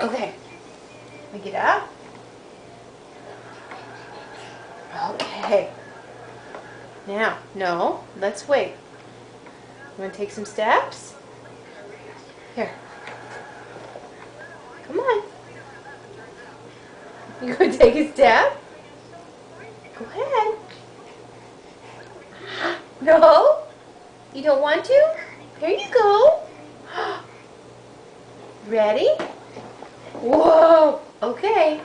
Okay. Let me get up. Okay. Now, no, let's wait. You want to take some steps? Here. Come on. You going to take a step? Go ahead. No? You don't want to? Here you go. Ready? Whoa. Okay.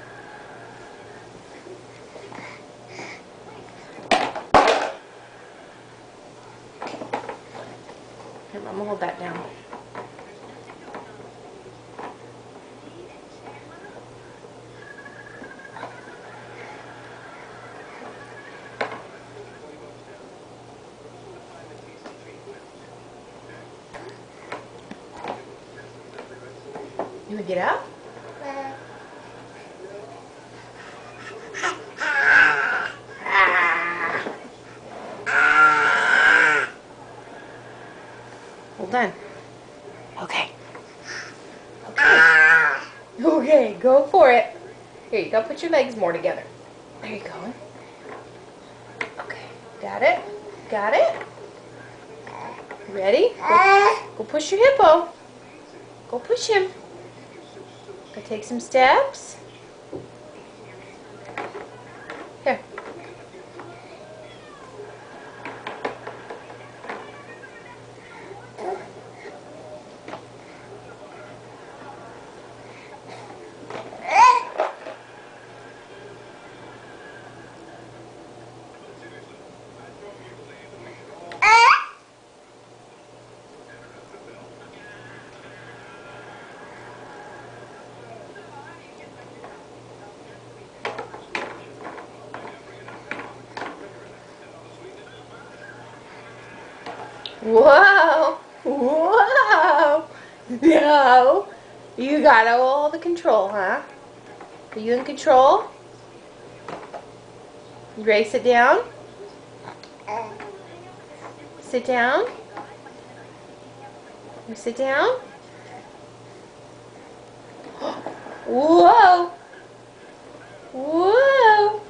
Here, I'm going to hold that down. You want to get up? Hold on. Okay. Okay. Okay, go for it. Here, you gotta put your legs more together. There you go. Okay, got it? Got it? Ready? Go push your hippo. Go push him. Go take some steps. Here. Whoa! Whoa! No! You got all the control, huh? Are you in control? You ready to sit down? Sit down? You sit down? Whoa! Whoa!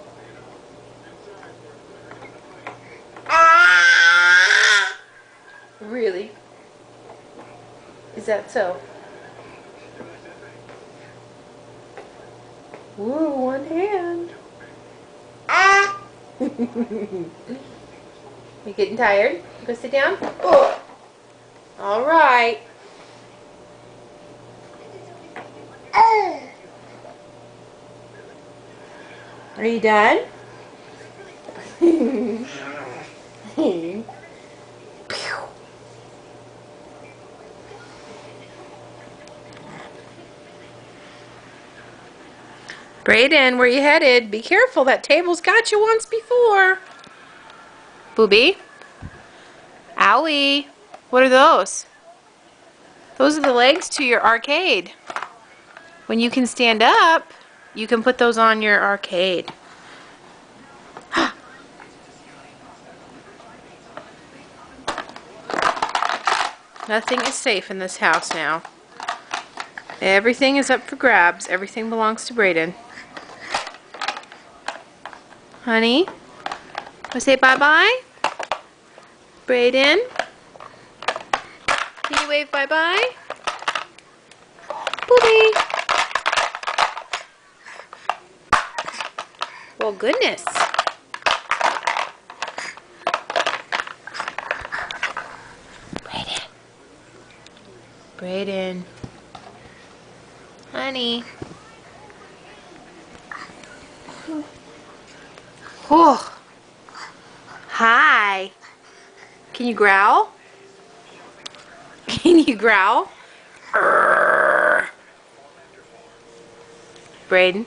Really? Is that so? Ooh, one hand. You getting tired? Go sit down? Oh. All right. Are you done? Brayden, where you headed? Be careful, that table's got you once before. Booby? Owie. What are those? Those are the legs to your arcade. When you can stand up, you can put those on your arcade. Nothing is safe in this house now. Everything is up for grabs. Everything belongs to Brayden. Honey, wanna say bye-bye? Brayden? Can you wave bye-bye? Booby! Well, goodness. Brayden. Brayden. Honey. Oh. Hi. Can you growl? Can you growl? Brayden.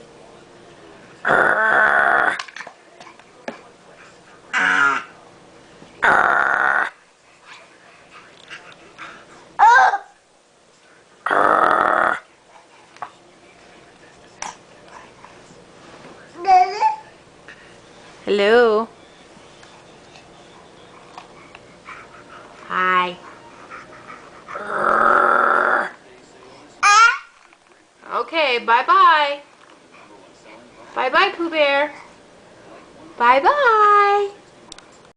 Hello. Hi. Okay, bye-bye. Bye-bye, Pooh Bear. Bye-bye.